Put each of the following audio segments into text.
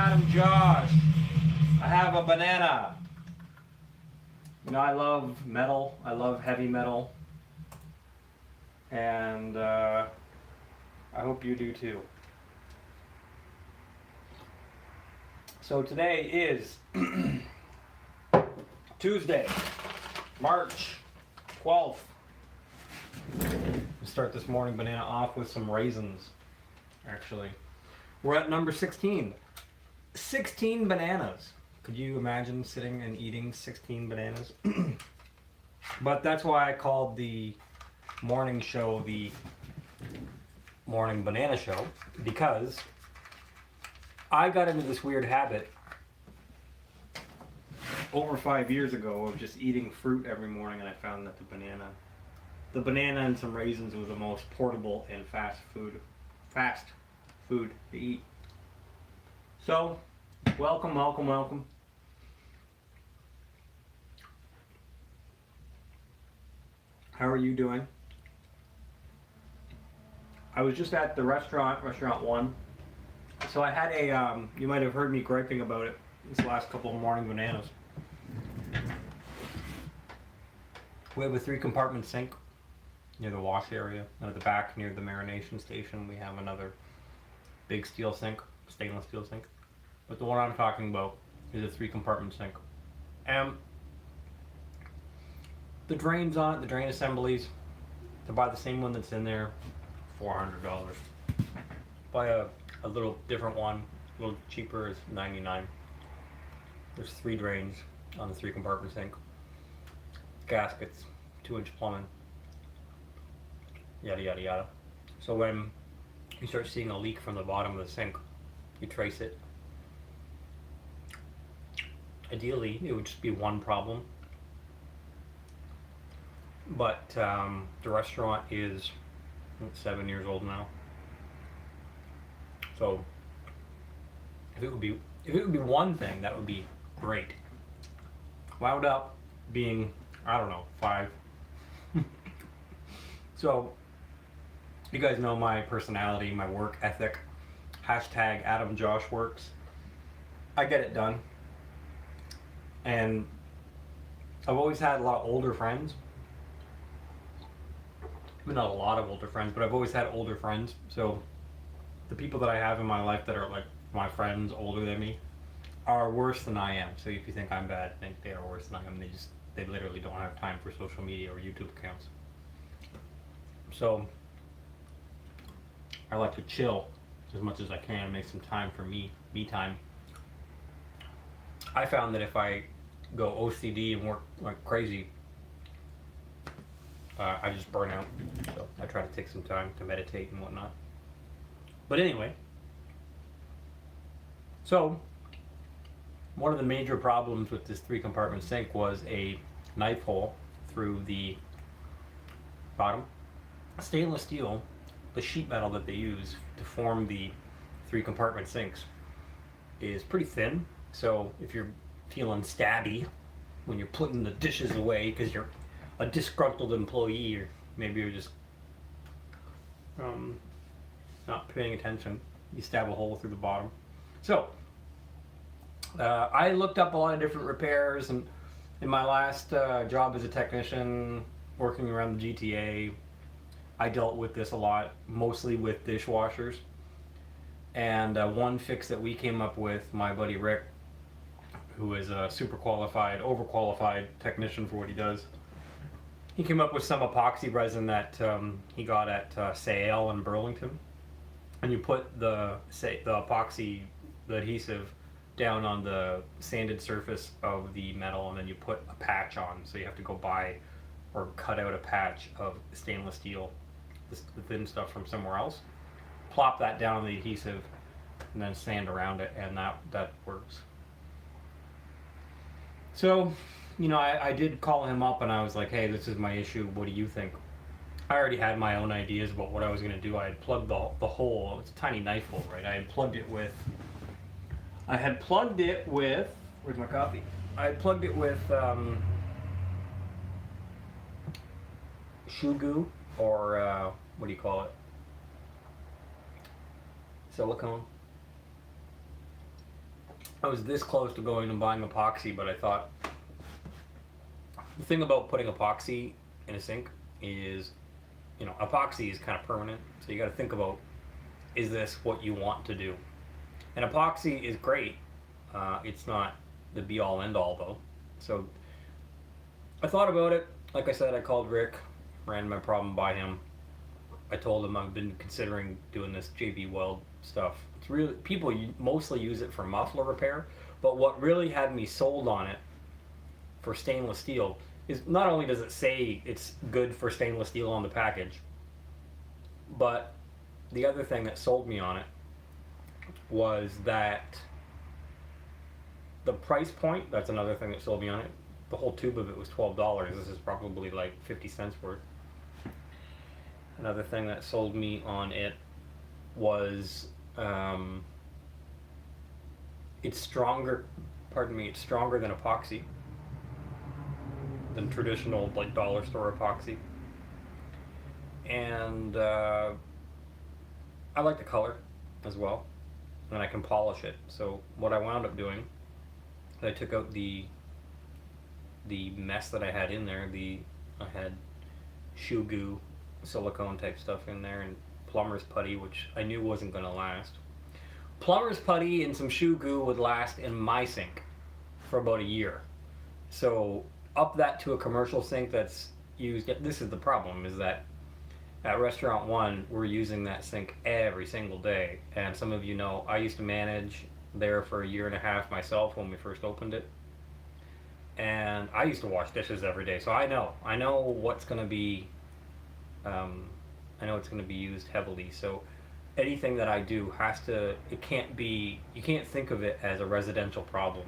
Adam Josh. I have a banana. You know, I love metal. I love heavy metal. And I hope you do too. So today is Tuesday, March 12th. We'll start this morning banana off with some raisins, actually. We're at number 16. 16 bananas. Could you imagine sitting and eating 16 bananas? But that's why I called the morning show the Morning Banana Show, because I got into this weird habit over 5 years ago of just eating fruit every morning, and I found that the banana and some raisins was the most portable and fast food to eat. So, welcome. How are you doing? I was just at the restaurant 1. So I had a, you might have heard me griping about it this last couple of morning bananas. We have a 3-compartment sink near the wash area, and at the back near the marination station we have another big stainless steel sink. But the one I'm talking about is a 3-compartment sink. And the drains on it, the drain assemblies, to buy the same one that's in there, $400. Buy a little different one, a little cheaper, is $99. There's 3 drains on the 3-compartment sink. Gaskets, 2-inch plumbing, yada yada yada. So when you start seeing a leak from the bottom of the sink, you trace it. Ideally, it would just be one problem. But the restaurant is 7 years old now. So if it would be one thing, that would be great. Wound up being, I don't know, 5. So you guys know my personality, my work ethic. #AdamJoshWorks. I get it done. And I've always had a lot of older friends. I mean, not a lot of older friends, but I've always had older friends. So the people that I have in my life that are like my friends older than me are worse than I am. So if you think I'm bad, think they are worse than I am. They literally don't have time for social media or YouTube accounts. So I like to chill as much as I can, make some time for me time. I found that if I go OCD and work like crazy, I just burn out. So I try to take some time to meditate and whatnot. But anyway, so one of the major problems with this 3-compartment sink was a knife hole through the bottom. Stainless steel, the sheet metal that they use to form the 3-compartment sinks, is pretty thin. So if you're feeling stabby when you're putting the dishes away because you're a disgruntled employee, or maybe you're just not paying attention, you stab a hole through the bottom. So I looked up a lot of different repairs, and in my last job as a technician working around the GTA, I dealt with this a lot, mostly with dishwashers. And one fix that we came up with, my buddy Rick, who is a super qualified, overqualified technician for what he does, he came up with some epoxy resin that he got at Sale in Burlington. And you put the epoxy, the adhesive, down on the sanded surface of the metal, and then you put a patch on. So you have to go buy or cut out a patch of stainless steel, the thin stuff from somewhere else, plop that down on the adhesive, and then sand around it, and that works. So, you know, I did call him up and I was like, hey, this is my issue, what do you think? I already had my own ideas about what I was going to do. I had plugged the hole, it's a tiny knife hole, right? I had plugged it with, where's my coffee? I had plugged it with shoe goo, or what do you call it? Silicone. I was this close to going and buying epoxy, but I thought the thing about putting epoxy in a sink is, epoxy is kind of permanent. So you got to think about, is this what you want to do? And epoxy is great. It's not the be all end all though. So I thought about it. Like I said, I called Rick, ran my problem by him. I told him I've been considering doing this JB Weld stuff. It's really, people mostly use it for muffler repair, but what really had me sold on it for stainless steel is not only does it say it's good for stainless steel on the package, but the other thing that sold me on it was that the price point. That's another thing that sold me on it. The whole tube of it was $12. This is probably like 50 cents worth. Another thing that sold me on it was it's stronger. Pardon me. It's stronger than epoxy, than traditional like dollar store epoxy. And I like the color as well, and I can polish it. So what I wound up doing, I took out the mess that I had in there. I had shoe goo, silicone type stuff in there, and plumber's putty, which I knew wasn't going to last. Plumber's putty and some shoe goo would last in my sink for about a year. So up that to a commercial sink that's used. This is the problem, is that at Restaurant One we're using that sink every single day. And some of you know I used to manage there for a year and a half myself when we first opened it, and I used to wash dishes every day, so I know what's going to be I know it's going to be used heavily. So anything that I do you can't think of it as a residential problems,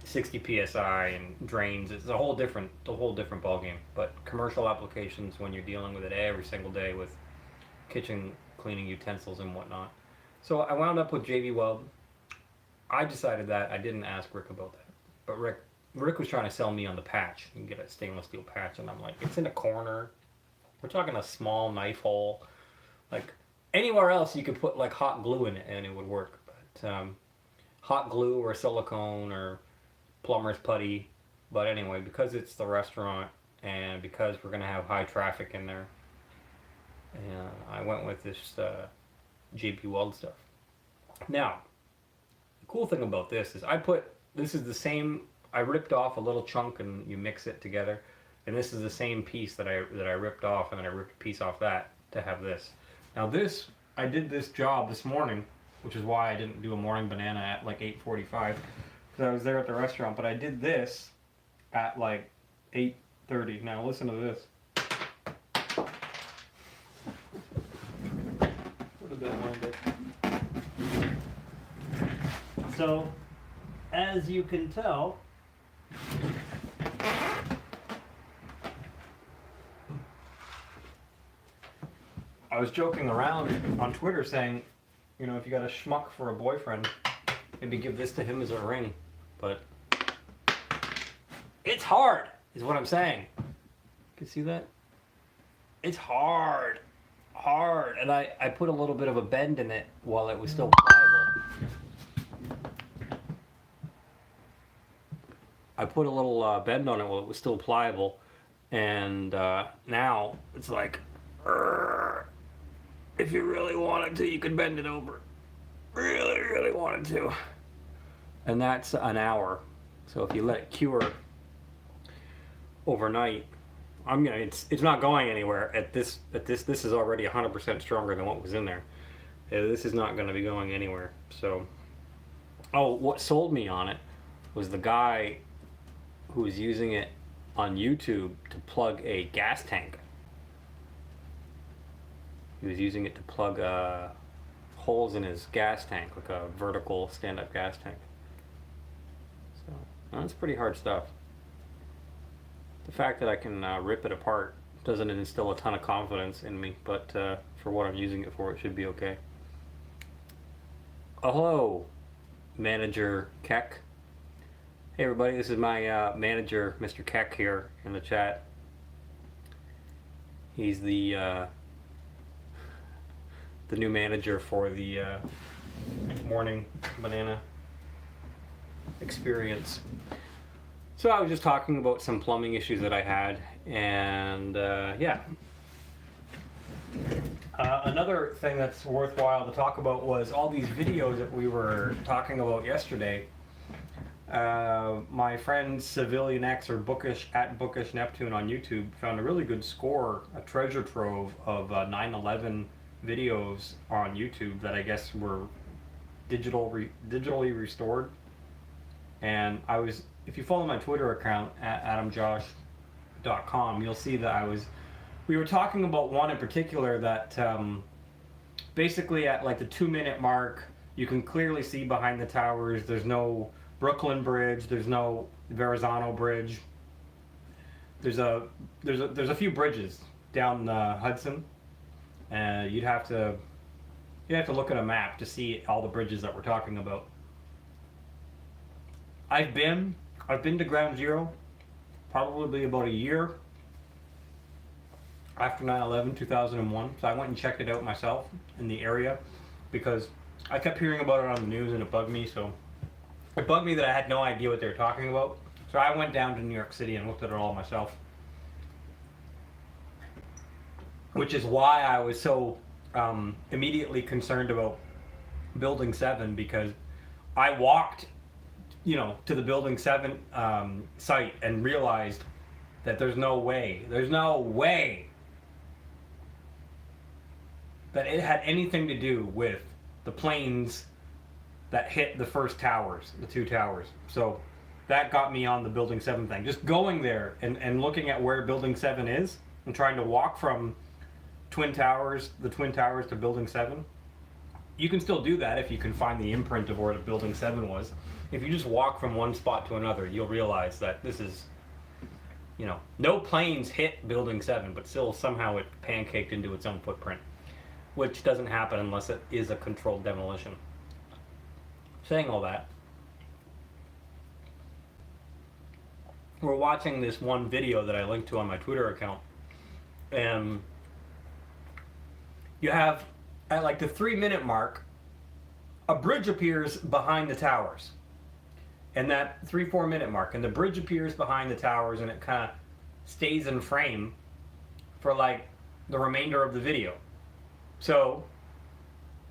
60 psi and drains. It's a whole different ballgame. But commercial applications, when you're dealing with it every single day with kitchen cleaning utensils and whatnot. So I wound up with JB Weld. I decided that I didn't ask Rick about that, but Rick was trying to sell me on the patch. You can get a stainless steel patch, and I'm like, it's in a corner. We're talking a small knife hole. Like anywhere else, you could put like hot glue in it and it would work. But hot glue or silicone or plumber's putty. But anyway, because it's the restaurant and because we're gonna have high traffic in there, and I went with this JB Weld stuff. Now, the cool thing about this is this is the same. I ripped off a little chunk and you mix it together, and this is the same piece that I ripped off, and then I ripped a piece off that to have this. Now I did this job this morning, which is why I didn't do a morning banana at like 8:45, because I was there at the restaurant. But I did this at like 8:30. Now listen to this. What did that wind up? So, as you can tell, I was joking around on Twitter saying, if you got a schmuck for a boyfriend, maybe give this to him as a ring. But it's hard, is what I'm saying. You see that? It's hard. And I put a little bit of a bend in it while it was still pliable. I put a little bend on it while it was still pliable, and now it's like, if you really wanted to, you could bend it over. Really, really wanted to. And that's an hour. So if you let it cure overnight, it's not going anywhere. This is already 100% stronger than what was in there. This is not going to be going anywhere. So, what sold me on it was the guy who was using it on YouTube to plug a gas tank. He was using it to plug holes in his gas tank, like a vertical stand-up gas tank. So that's pretty hard stuff. The fact that I can rip it apart doesn't instill a ton of confidence in me, but for what I'm using it for, it should be okay. Hello, Manager Keck. Hey everybody, this is my manager, Mr. Keck, here in the chat. He's the new manager for the morning banana experience. So I was just talking about some plumbing issues that I had, and yeah. Another thing that's worthwhile to talk about was all these videos that we were talking about yesterday. My friend Civilian X, or Bookish at Bookish Neptune on YouTube, found a really good score, a treasure trove of 9/11 videos on YouTube that I guess were digitally restored. And if you follow my Twitter account at adamjosh.com, you'll see that we were talking about one in particular that basically at like the 2-minute mark, you can clearly see behind the towers. There's no Brooklyn Bridge. There's no Verrazano Bridge. There's a few bridges down the Hudson, and you'd have to look at a map to see all the bridges that we're talking about. I've been to Ground Zero probably about a year after 9/11, 2001. So I went and checked it out myself in the area because I kept hearing about it on the news and it bugged me. So it bugged me that I had no idea what they were talking about. So I went down to New York City and looked at it all myself. Which is why I was so immediately concerned about Building 7, because I walked to the Building 7 site and realized that there's no way that it had anything to do with the planes that hit the first towers, the 2 towers. So that got me on the Building 7 thing. Just going there and looking at where Building 7 is and trying to walk from the Twin Towers to Building 7. You can still do that if you can find the imprint of where the Building 7 was. If you just walk from one spot to another, you'll realize that this is, no planes hit Building 7, but still somehow it pancaked into its own footprint, which doesn't happen unless it is a controlled demolition. Saying all that, we're watching this one video that I linked to on my Twitter account, and you have, at like the 3-minute mark, a bridge appears behind the towers. And that 3-4 minute mark, and the bridge appears behind the towers, and it kind of stays in frame for like the remainder of the video. So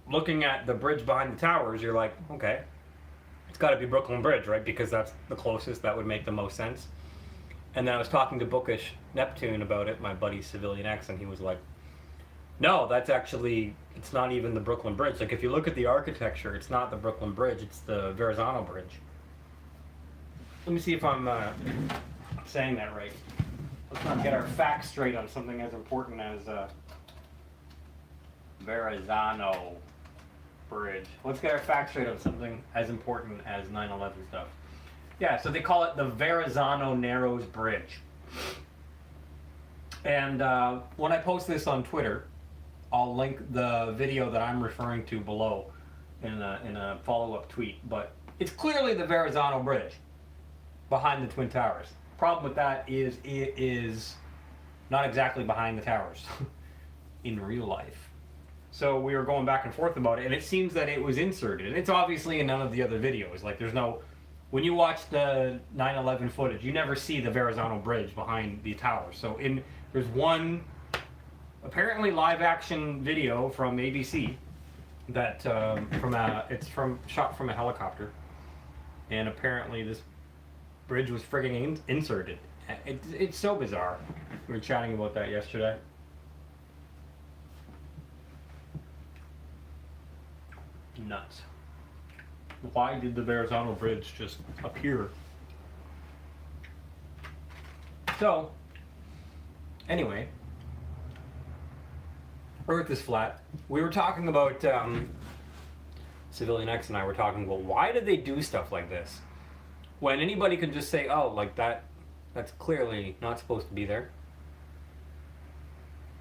looking at the bridge behind the towers, you're like, okay, it's got to be Brooklyn Bridge, right? Because that's the closest, that would make the most sense. And then I was talking to Bookish Neptune about it, my buddy Civilian X, and he was like, no, it's not even the Brooklyn Bridge. Like, if you look at the architecture, it's not the Brooklyn Bridge, it's the Verrazano Bridge. Let me see if I'm saying that right. Let's not get our facts straight on something as important as Verrazano Bridge. Let's get our facts straight on something as important as 9/11 stuff. Yeah, so they call it the Verrazano Narrows Bridge. And when I post this on Twitter, I'll link the video that I'm referring to below in a follow-up tweet. But it's clearly the Verrazano Bridge behind the Twin Towers. Problem with that is it is not exactly behind the towers in real life. So we were going back and forth about it, and it seems that it was inserted. And it's obviously in none of the other videos. Like, there's no... When you watch the 9/11 footage, you never see the Verrazano Bridge behind the towers. So there's one apparently live-action video from ABC that shot from a helicopter, and apparently this bridge was frigging inserted. It's so bizarre. We were chatting about that yesterday. Nuts. Why did the Verrazano Bridge just appear? So, anyway, Earth is flat. We were talking about, Civilian X and I were talking about, why did they do stuff like this? When anybody could just say, oh, like that's clearly not supposed to be there.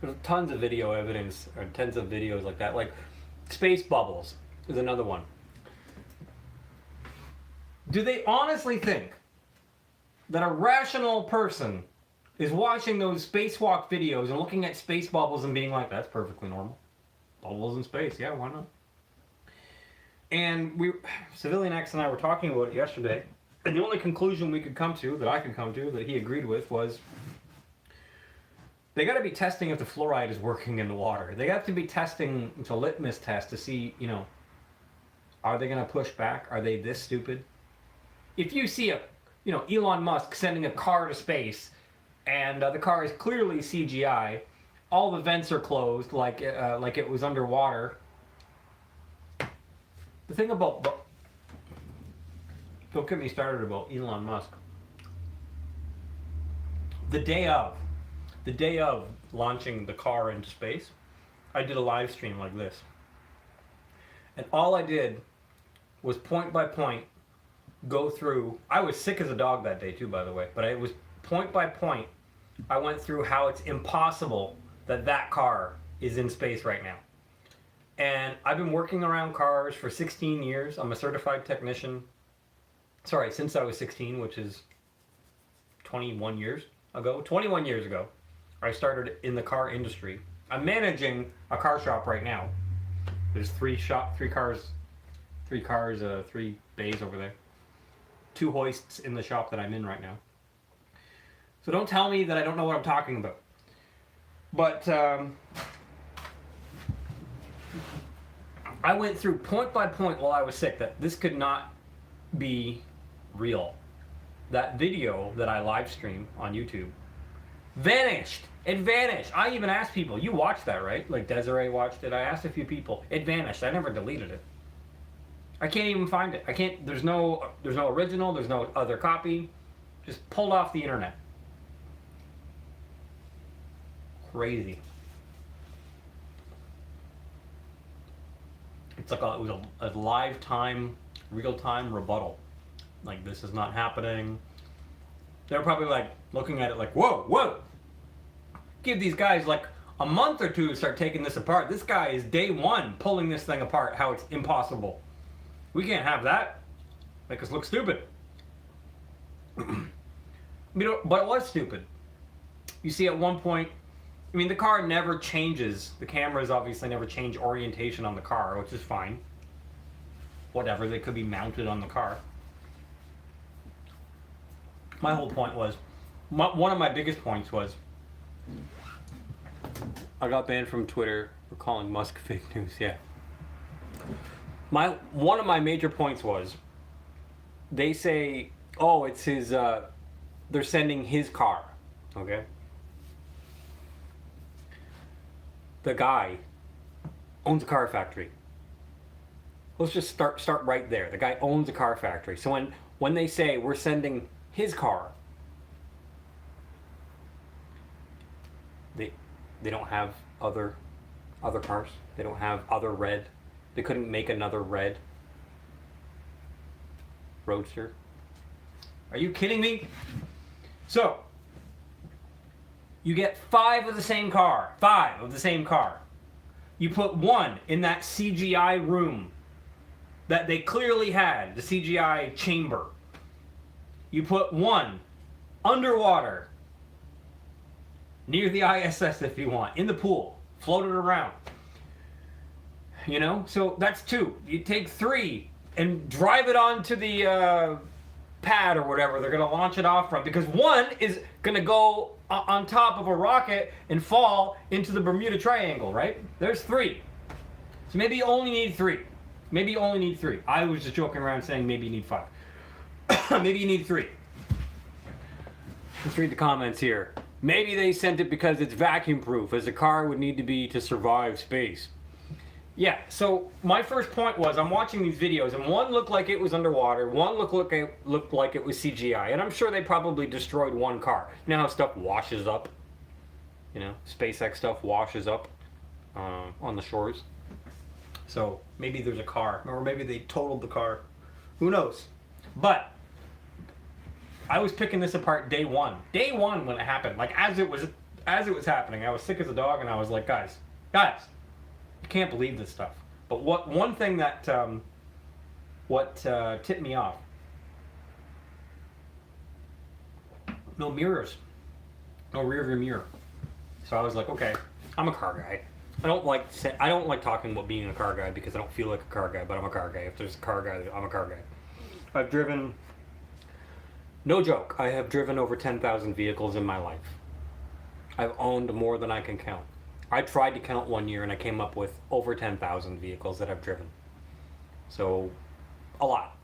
There's tons of video evidence, or tons of videos like that. Like, space bubbles is another one. Do they honestly think that a rational person is watching those spacewalk videos and looking at space bubbles and being like, that's perfectly normal? Bubbles in space, yeah, why not? And Civilian X and I were talking about it yesterday, and the only conclusion we could come to, that I could come to, that he agreed with, was they got to be testing if the fluoride is working in the water. They have to be testing, it's a litmus test to see, are they going to push back? Are they this stupid? If you see Elon Musk sending a car to space, and the car is clearly CGI, all the vents are closed like it was underwater. The thing about, don't get me started about Elon Musk. The day of launching the car into space, I did a live stream like this. And all I did was point by point go through, I was sick as a dog that day too, by the way, but it was point by point, I went through how it's impossible that car is in space right now. And I've been working around cars for 16 years. I'm a certified technician. Sorry, since I was 16, which is 21 years ago. 21 years ago, I started in the car industry. I'm managing a car shop right now. There's three cars, 3 bays over there. 2 hoists in the shop that I'm in right now. So don't tell me that I don't know what I'm talking about. But I went through point by point while I was sick that this could not be real. That video that I live streamed on YouTube vanished. It vanished. I even asked people, you watched that, right? Like Desiree watched it. I asked a few people. It vanished. I never deleted it. I can't even find it. I can't, there's no original, there's no other copy. Just pulled off the internet. Crazy. It's like it was a live time, real time rebuttal. Like, this is not happening. They're probably like looking at it like, whoa. Give these guys like a month or two to start taking this apart. This guy is day one pulling this thing apart, how it's impossible. We can't have that. Make us look stupid. But it was stupid. You see, at one point, the car never changes. The cameras obviously never change orientation on the car, which is fine. Whatever, they could be mounted on the car. My whole point was, one of my biggest points was, I got banned from Twitter for calling Musk fake news, yeah. One of my major points was, they say, oh, it's his, they're sending his car, okay? The guy owns a car factory. Let's just start right there. The guy owns a car factory. So when they say we're sending his car, they don't have other cars. They don't have other red. They couldn't make another red Roadster. Are you kidding me? So you get 5 of the same car. 5 of the same car. You put one in that CGI room that they clearly had, the CGI chamber. You put one underwater, near the ISS if you want, in the pool, floated around. So that's 2. You take 3 and drive it onto the pad or whatever they're going to launch it off from, because one is going to go on top of a rocket and fall into the Bermuda Triangle, right? There's 3. So maybe you only need 3. Maybe you only need 3. I was just joking around saying maybe you need 5. Maybe you need 3. Let's read the comments here. Maybe they sent it because it's vacuum proof, as a car would need to be to survive space. Yeah, so my first point was, I'm watching these videos, and one looked like it was underwater, one looked like it was CGI, and I'm sure they probably destroyed one car. You know how stuff washes up? SpaceX stuff washes up on the shores. So maybe there's a car, or maybe they totaled the car. Who knows? But I was picking this apart day one. Day one when it happened, like as it was happening, I was sick as a dog, and I was like, guys, you can't believe this stuff. But one thing that tipped me off, no mirrors, no rear view mirror. So I was like, okay, I'm a car guy. I don't like talking about being a car guy because I don't feel like a car guy, but I'm a car guy. If there's a car guy, I'm a car guy. I've driven, no joke, I have driven over 10,000 vehicles in my life. I've owned more than I can count. I tried to count one year and I came up with over 10,000 vehicles that I've driven. So, a lot.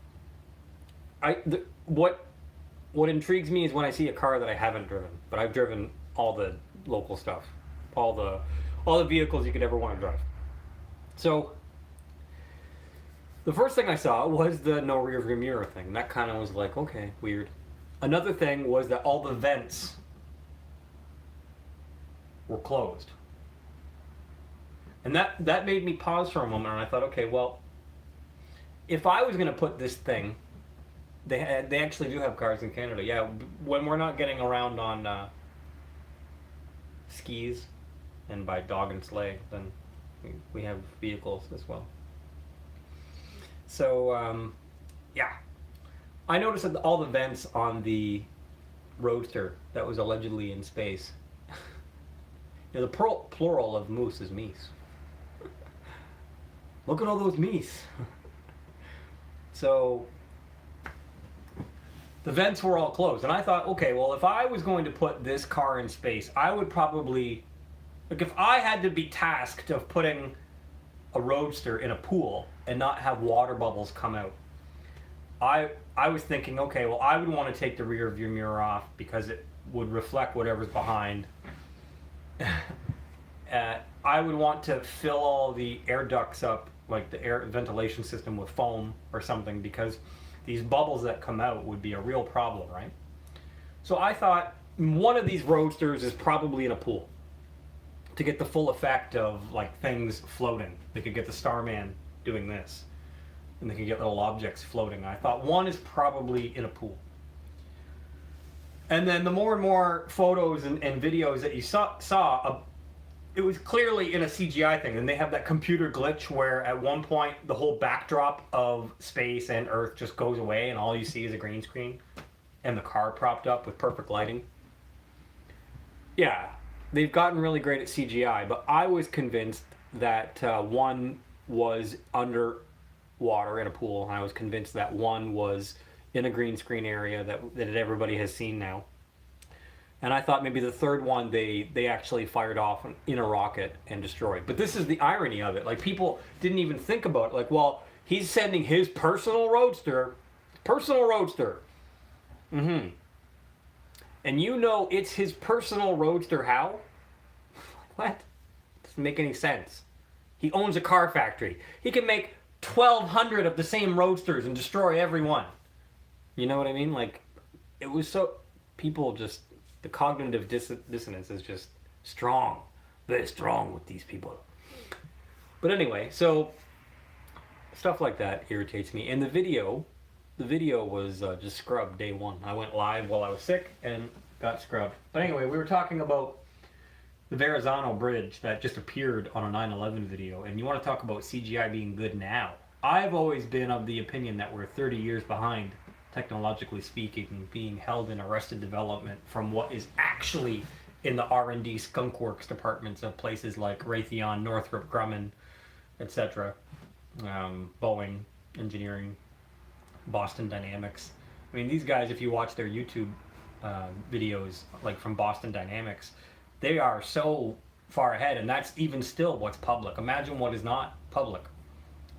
What intrigues me is when I see a car that I haven't driven, but I've driven all the local stuff, all the vehicles you could ever want to drive. So, the first thing I saw was the no rear view mirror thing. That kind of was like, okay, weird. Another thing was that all the vents were closed. And that made me pause for a moment, and I thought, okay, well, if I was going to put this thing, they actually do have cars in Canada. Yeah, when we're not getting around on skis and by dog and sleigh, then we have vehicles as well. So, yeah. I noticed that all the vents on the Roadster that was allegedly in space, the plural of moose is meese. Look at all those meese. So, the vents were all closed. And I thought, okay, well, if I was going to put this car in space, I would probably, like, if I had to be tasked of putting a Roadster in a pool and not have water bubbles come out, I was thinking, okay, well, I would want to take the rear view mirror off because it would reflect whatever's behind. I would want to fill all the air ducts up, like the air ventilation system, with foam or something, because these bubbles that come out would be a real problem, right? So I thought one of these Roadsters is probably in a pool to get the full effect of like things floating. They could get the Starman doing this, and they could get little objects floating. I thought one is probably in a pool. And then the more and more photos and videos that you saw, it was clearly in a CGI thing. And they have that computer glitch where at one point the whole backdrop of space and Earth just goes away and all you see is a green screen and the car propped up with perfect lighting. Yeah, they've gotten really great at CGI, but I was convinced that one was underwater in a pool, and I was convinced that one was in a green screen area that everybody has seen now. And I thought maybe the third one they actually fired off in a rocket and destroyed. But this is the irony of it. Like, people didn't even think about it. Like, well, he's sending his personal Roadster. Mm-hmm. And you know it's his personal Roadster how? What? Doesn't make any sense. He owns a car factory. He can make 1,200 of the same Roadsters and destroy every one. You know what I mean? Like, it was so... People just... The cognitive dissonance is just strong. Very strong with these people. But anyway, so... Stuff like that irritates me. And the video was just scrubbed day one. I went live while I was sick and got scrubbed. But anyway, we were talking about the Verrazano Bridge that just appeared on a 9/11 video. And you want to talk about CGI being good now. I've always been of the opinion that we're 30 years behind, technologically speaking, being held in arrested development from what is actually in the R&D skunkworks departments of places like Raytheon, Northrop Grumman, etc. Boeing Engineering, Boston Dynamics. I mean, these guys, if you watch their YouTube videos, like from Boston Dynamics, they are so far ahead, and that's even still what's public. Imagine what is not public,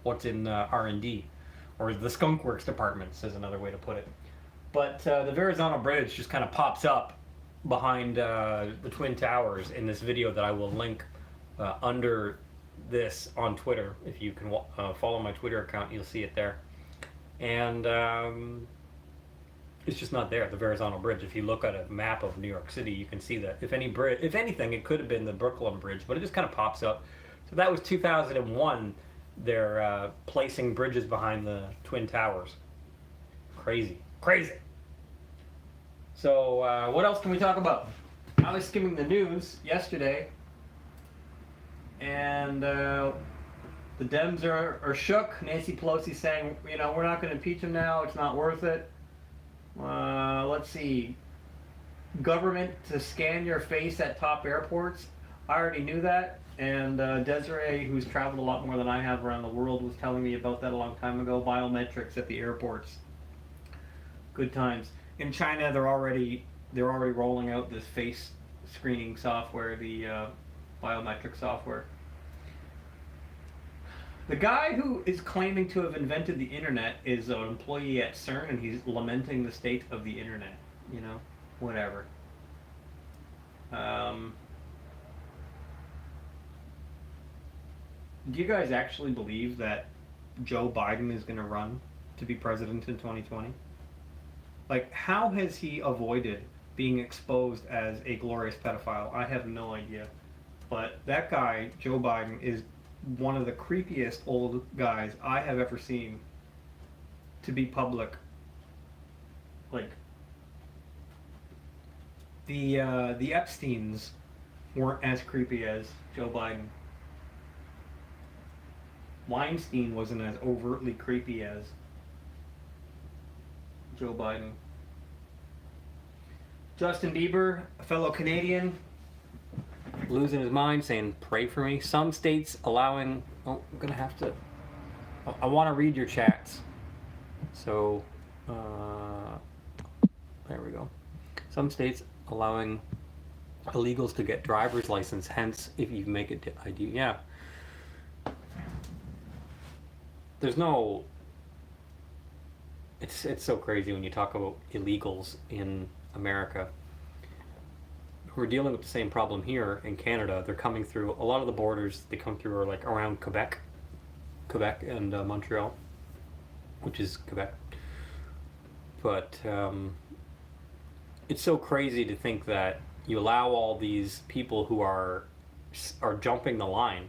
what's in R&D. Or the skunkworks departments is another way to put it. But the Verrazano Bridge just kind of pops up behind the Twin Towers in this video that I will link under this on Twitter. If you can follow my Twitter account, you'll see it there. And it's just not there, the Verrazano Bridge. If you look at a map of New York City, you can see that if anything, it could have been the Brooklyn Bridge, but it just kind of pops up. So that was 2001. They're placing bridges behind the Twin Towers. Crazy. So what else can we talk about? I was skimming the news yesterday, and the Dems are shook. Nancy Pelosi saying, we're not going to impeach him now. It's not worth it. Let's see. Government to scan your face at top airports. I already knew that. And Desiree, who's traveled a lot more than I have around the world, was telling me about that a long time ago. Biometrics at the airports. Good times. In China, they're already rolling out this face screening software, the biometric software. The guy who is claiming to have invented the internet is an employee at CERN, and he's lamenting the state of the internet. You know, whatever. Do you guys actually believe that Joe Biden is going to run to be president in 2020? Like, how has he avoided being exposed as a glorious pedophile? I have no idea. But that guy, Joe Biden, is one of the creepiest old guys I have ever seen to be public. Like, the Epsteins weren't as creepy as Joe Biden. Weinstein wasn't as overtly creepy as Joe Biden. Justin Bieber, a fellow Canadian, losing his mind, saying, "Pray for me." Some states allowing. Oh, I'm gonna have to. I want to read your chats. So, there we go. Some states allowing illegals to get driver's license. Hence, if you make it ID, yeah. There's no. It's so crazy when you talk about illegals in America. We're dealing with the same problem here in Canada. They're coming through a lot of the borders. They come through are like around Quebec and Montreal, which is Quebec. But it's so crazy to think that you allow all these people who are jumping the line,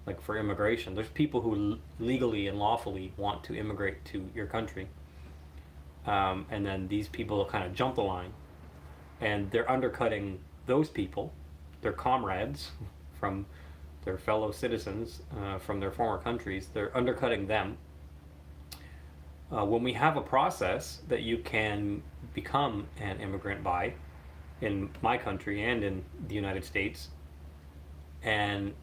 like for immigration. There's people who legally and lawfully want to immigrate to your country, and then these people kind of jump the line, and they're undercutting those people, their comrades from their fellow citizens from their former countries. They're undercutting them. When we have a process that you can become an immigrant by, in my country and in the United States, and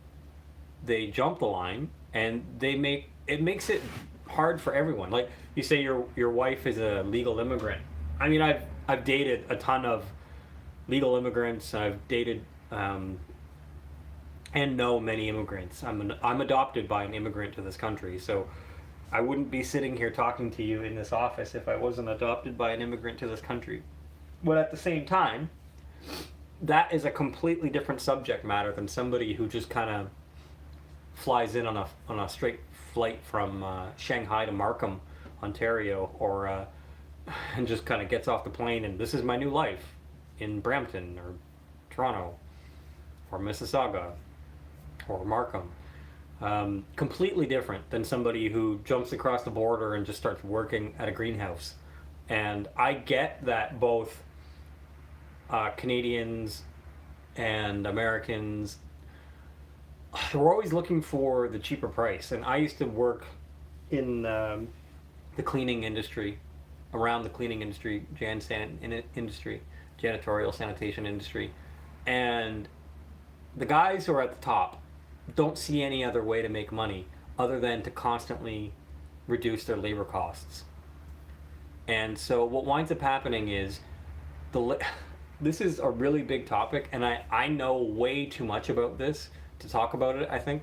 they jump the line, and it makes it hard for everyone. Like you say, your wife is a legal immigrant. I mean, I've dated a ton of legal immigrants. I've dated and know many immigrants. I'm adopted by an immigrant to this country, so I wouldn't be sitting here talking to you in this office if I wasn't adopted by an immigrant to this country. But at the same time, that is a completely different subject matter than somebody who just kind of flies in on a straight flight from Shanghai to Markham, Ontario, or and just kind of gets off the plane and this is my new life in Brampton or Toronto or Mississauga or Markham. Completely different than somebody who jumps across the border and just starts working at a greenhouse. And I get that both Canadians and Americans, we're always looking for the cheaper price. And I used to work in the cleaning industry, around the cleaning industry, janitorial sanitation industry. And the guys who are at the top don't see any other way to make money other than to constantly reduce their labor costs. And so what winds up happening is this is a really big topic, and I know way too much about this to talk about it, I think,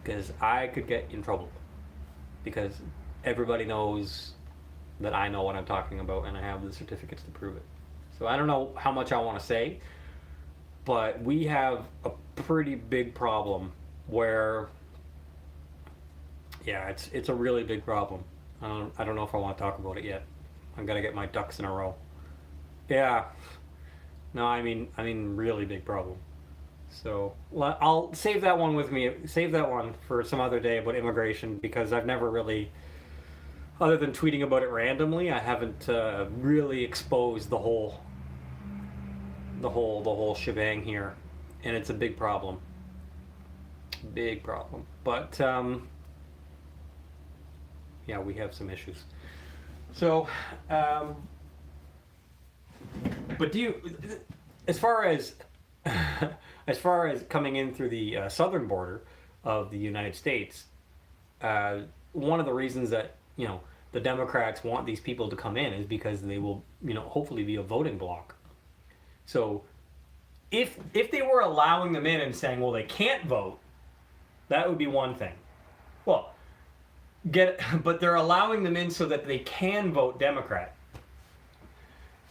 because I could get in trouble because everybody knows that I know what I'm talking about and I have the certificates to prove it. So I don't know how much I want to say, but we have a pretty big problem where, yeah, it's a really big problem. I don't know if I want to talk about it yet. I'm gonna get my ducks in a row. Yeah, no, I mean really big problem. So I'll save that one with me. Save that one for some other day about immigration, because I've never really, other than tweeting about it randomly, I haven't really exposed the whole shebang here, and it's a big problem. Big problem. But yeah, we have some issues. So, but as far as as far as coming in through the southern border of the United States, one of the reasons that the Democrats want these people to come in is because they will hopefully be a voting bloc. So if they were allowing them in and saying, well, they can't vote, that would be one thing. Well, but they're allowing them in so that they can vote Democrat.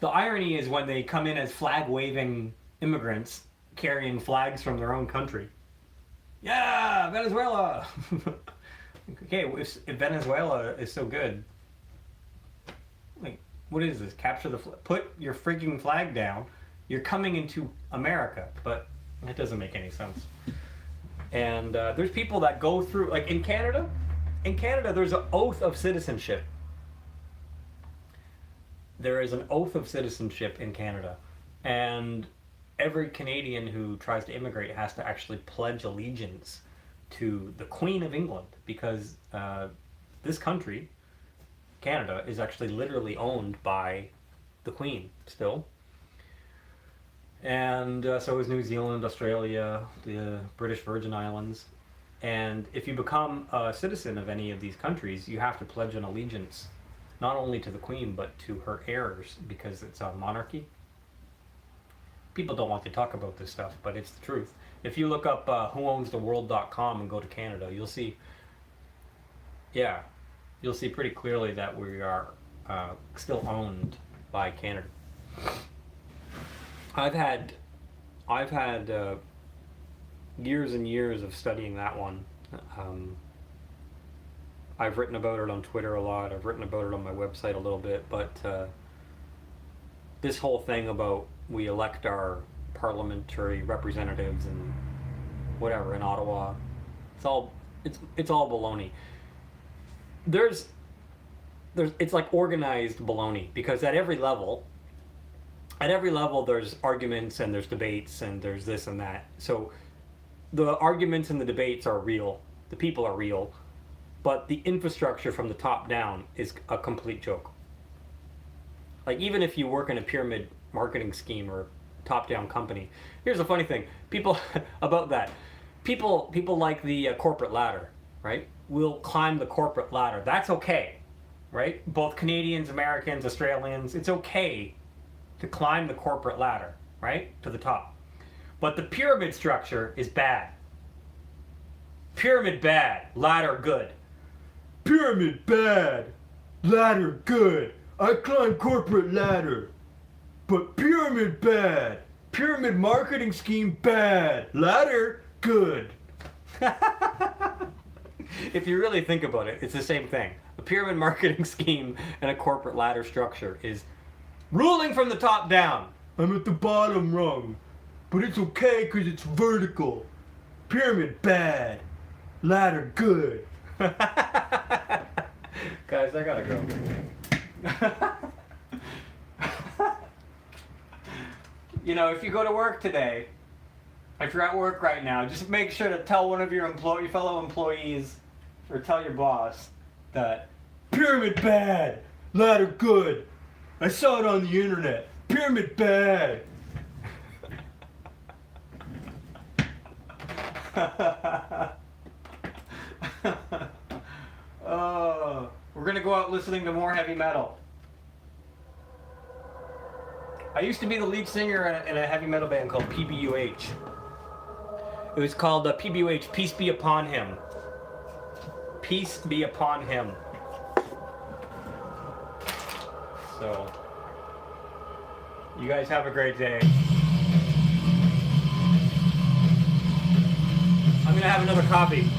The irony is when they come in as flag-waving immigrants carrying flags from their own country. Yeah, Venezuela! Okay, if Venezuela is so good, like, what is this? Capture the flag? Put your freaking flag down. You're coming into America, but that doesn't make any sense. And there's people that go through, like in Canada, there's an oath of citizenship. There is an oath of citizenship in Canada. And every Canadian who tries to immigrate has to actually pledge allegiance to the Queen of England, because this country, Canada, is actually literally owned by the Queen still. And so is New Zealand, Australia, the British Virgin Islands. And if you become a citizen of any of these countries, you have to pledge an allegiance not only to the Queen, but to her heirs, because it's a monarchy. People don't want to talk about this stuff, but it's the truth. If you look up whoownstheworld.com and go to Canada, you'll see pretty clearly that we are still owned by Canada. I've had years and years of studying that one. I've written about it on Twitter a lot. I've written about it on my website a little bit. But this whole thing about we elect our parliamentary representatives and whatever in Ottawa, it's all baloney. It's like organized baloney, because at every level there's arguments and there's debates and there's this and that. So the arguments and the debates are real, the people are real, but the infrastructure from the top down is a complete joke. Like, even if you work in a pyramid marketing scheme or top-down company, here's the funny thing, people about that, people like the corporate ladder, right? We'll climb the corporate ladder. That's okay, right? Both Canadians, Americans, Australians, it's okay to climb the corporate ladder, right, to the top. But the pyramid structure is bad. Pyramid bad, ladder good. Pyramid bad, ladder good. I climb corporate ladder. But pyramid bad. Pyramid marketing scheme bad. Ladder good. If you really think about it, it's the same thing. A pyramid marketing scheme and a corporate ladder structure is ruling from the top down. I'm at the bottom rung, but it's okay because it's vertical. Pyramid bad, ladder good. Guys, I gotta go. If you go to work today, if you're at work right now, just make sure to tell one of your fellow employees, or tell your boss that pyramid bad, ladder good. I saw it on the internet. Pyramid bad. We're gonna go out listening to more heavy metal. I used to be the lead singer in a heavy metal band called PBUH. It was called PBUH, Peace Be Upon Him. Peace be upon him. So, you guys have a great day. I'm gonna have another coffee.